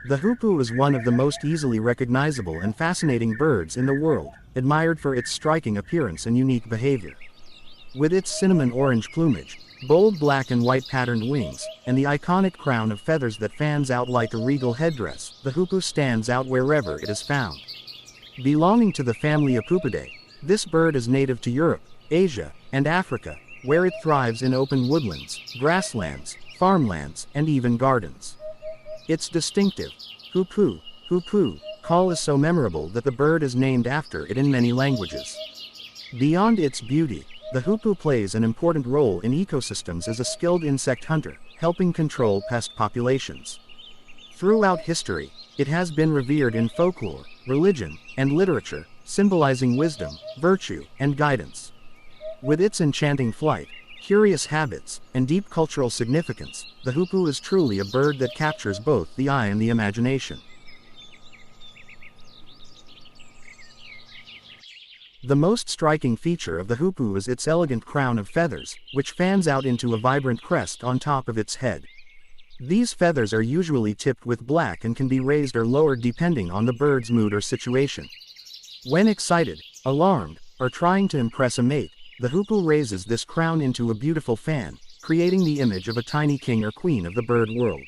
The hoopoe is one of the most easily recognizable and fascinating birds in the world, admired for its striking appearance and unique behavior. With its cinnamon orange plumage, bold black and white patterned wings, and the iconic crown of feathers that fans out like a regal headdress, the hoopoe stands out wherever it is found. Belonging to the family Hoopoidae, this bird is native to Europe, Asia, and Africa, where it thrives in open woodlands, grasslands, farmlands, and even gardens. Its distinctive hoopoe, hoopoe call is so memorable that the bird is named after it in many languages. Beyond its beauty, the hoopoe plays an important role in ecosystems as a skilled insect hunter, helping control pest populations. Throughout history, it has been revered in folklore, religion, and literature, symbolizing wisdom, virtue, and guidance. With its enchanting flight, curious habits, and deep cultural significance, the hoopoe is truly a bird that captures both the eye and the imagination. The most striking feature of the hoopoe is its elegant crown of feathers, which fans out into a vibrant crest on top of its head. These feathers are usually tipped with black and can be raised or lowered depending on the bird's mood or situation. When excited, alarmed, or trying to impress a mate, the hoopoe raises this crown into a beautiful fan, creating the image of a tiny king or queen of the bird world.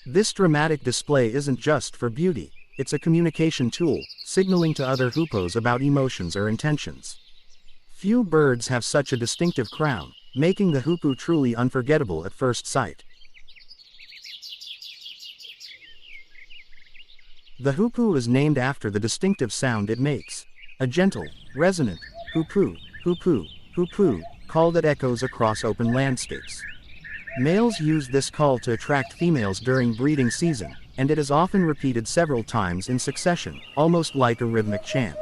This dramatic display isn't just for beauty, it's a communication tool, signaling to other hoopoes about emotions or intentions. Few birds have such a distinctive crown, making the hoopoe truly unforgettable at first sight. The hoopoe is named after the distinctive sound it makes, a gentle, resonant, hoopoe, hoopoe, hoopoe, call that echoes across open landscapes. Males use this call to attract females during breeding season, and it is often repeated several times in succession, almost like a rhythmic chant.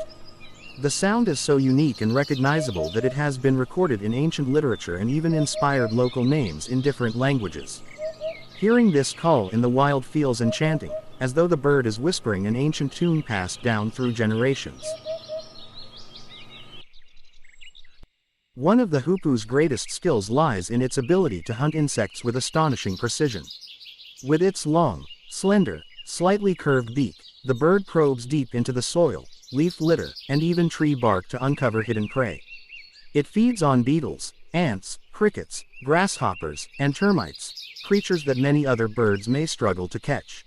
The sound is so unique and recognizable that it has been recorded in ancient literature and even inspired local names in different languages. Hearing this call in the wild feels enchanting, as though the bird is whispering an ancient tune passed down through generations. One of the hoopoe's greatest skills lies in its ability to hunt insects with astonishing precision. With its long, slender, slightly curved beak, the bird probes deep into the soil, leaf litter, and even tree bark to uncover hidden prey. It feeds on beetles, ants, crickets, grasshoppers, and termites, creatures that many other birds may struggle to catch.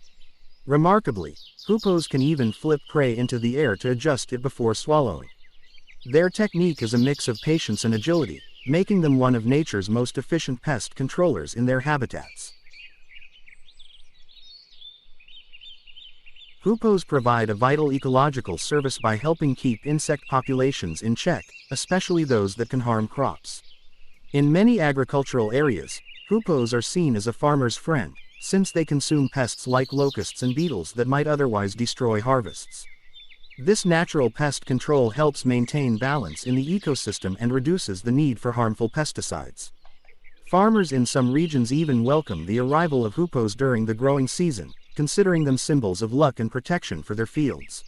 Remarkably, hoopoes can even flip prey into the air to adjust it before swallowing. Their technique is a mix of patience and agility, making them one of nature's most efficient pest controllers in their habitats. Hoopoes provide a vital ecological service by helping keep insect populations in check, especially those that can harm crops. In many agricultural areas, hoopoes are seen as a farmer's friend, since they consume pests like locusts and beetles that might otherwise destroy harvests. This natural pest control helps maintain balance in the ecosystem and reduces the need for harmful pesticides. Farmers in some regions even welcome the arrival of hoopoes during the growing season, considering them symbols of luck and protection for their fields.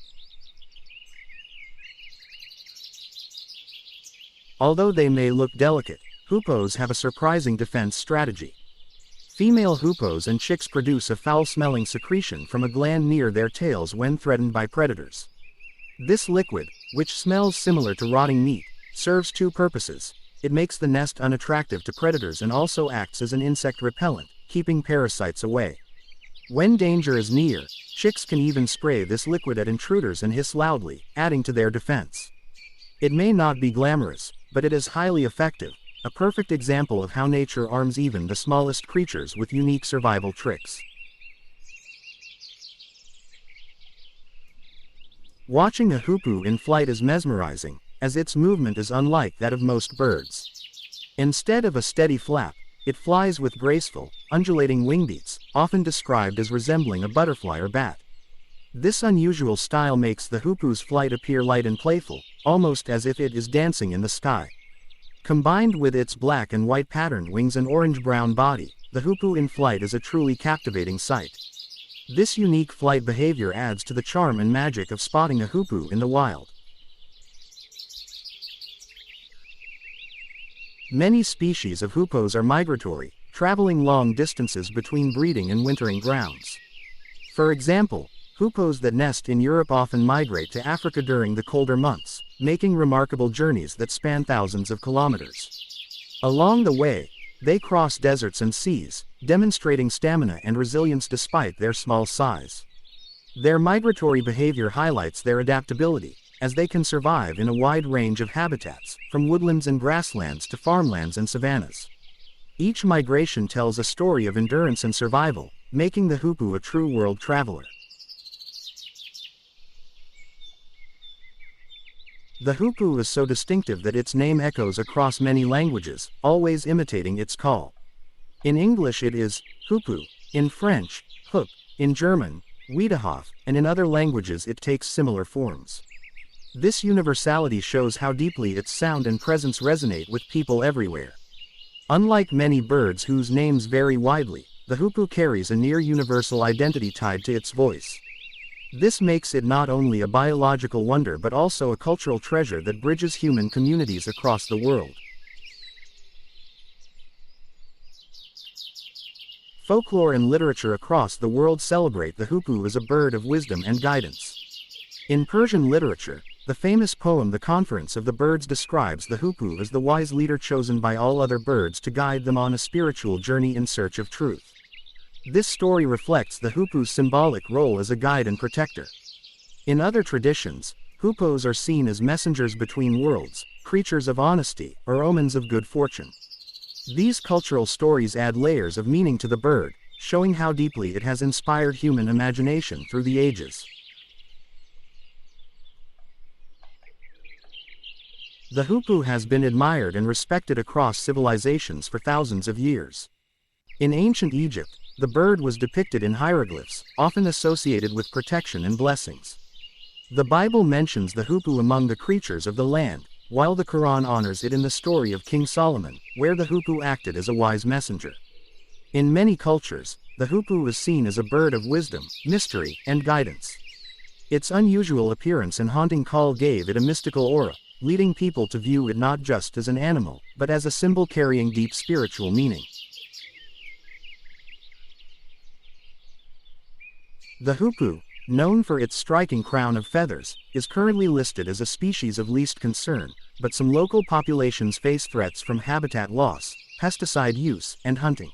Although they may look delicate, hoopoes have a surprising defense strategy. Female hoopoes and chicks produce a foul-smelling secretion from a gland near their tails when threatened by predators. This liquid, which smells similar to rotting meat, serves two purposes. It makes the nest unattractive to predators and also acts as an insect repellent, keeping parasites away. When danger is near, chicks can even spray this liquid at intruders and hiss loudly, adding to their defense. It may not be glamorous, but it is highly effective, a perfect example of how nature arms even the smallest creatures with unique survival tricks. Watching a hoopoe in flight is mesmerizing, as its movement is unlike that of most birds. Instead of a steady flap, it flies with graceful, undulating wingbeats, often described as resembling a butterfly or bat. This unusual style makes the hoopoe's flight appear light and playful, almost as if it is dancing in the sky. Combined with its black and white patterned wings and orange-brown body, the hoopoe in flight is a truly captivating sight. This unique flight behavior adds to the charm and magic of spotting a hoopoe in the wild. Many species of hoopoes are migratory, traveling long distances between breeding and wintering grounds. For example, hoopoes that nest in Europe often migrate to Africa during the colder months, making remarkable journeys that span thousands of kilometers. Along the way, they cross deserts and seas, demonstrating stamina and resilience despite their small size. Their migratory behavior highlights their adaptability, as they can survive in a wide range of habitats, from woodlands and grasslands to farmlands and savannas. Each migration tells a story of endurance and survival, making the hoopoe a true world traveler. The hoopoe is so distinctive that its name echoes across many languages, always imitating its call. In English it is hoopoe, in French, hoop, in German, Wiedehof, and in other languages it takes similar forms. This universality shows how deeply its sound and presence resonate with people everywhere. Unlike many birds whose names vary widely, the hoopoe carries a near-universal identity tied to its voice. This makes it not only a biological wonder but also a cultural treasure that bridges human communities across the world. Folklore and literature across the world celebrate the hoopoe as a bird of wisdom and guidance. In Persian literature, the famous poem The Conference of the Birds describes the hoopoe as the wise leader chosen by all other birds to guide them on a spiritual journey in search of truth. This story reflects the hoopoe's symbolic role as a guide and protector. In other traditions, hoopoes are seen as messengers between worlds, creatures of honesty, or omens of good fortune. These cultural stories add layers of meaning to the bird, showing how deeply it has inspired human imagination through the ages. The hoopoe has been admired and respected across civilizations for thousands of years. In ancient Egypt, the bird was depicted in hieroglyphs, often associated with protection and blessings. The Bible mentions the hoopoe among the creatures of the land, while the Quran honors it in the story of King Solomon, where the hoopoe acted as a wise messenger. In many cultures, the hoopoe is seen as a bird of wisdom, mystery, and guidance. Its unusual appearance and haunting call gave it a mystical aura, leading people to view it not just as an animal, but as a symbol carrying deep spiritual meaning. The hoopoe, known for its striking crown of feathers, is currently listed as a species of least concern, but some local populations face threats from habitat loss, pesticide use, and hunting.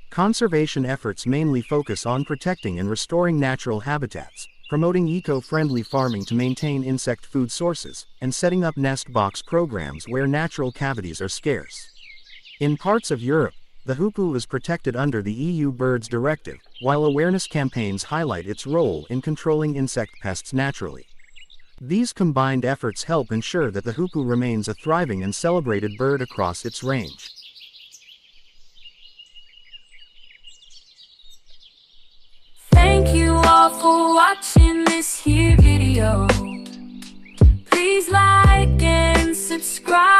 Conservation efforts mainly focus on protecting and restoring natural habitats, promoting eco-friendly farming to maintain insect food sources, and setting up nest box programs where natural cavities are scarce. In parts of Europe, the hoopoe is protected under the EU Birds Directive, while awareness campaigns highlight its role in controlling insect pests naturally. These combined efforts help ensure that the hoopoe remains a thriving and celebrated bird across its range. Thank you all for watching this here video. Please like and subscribe.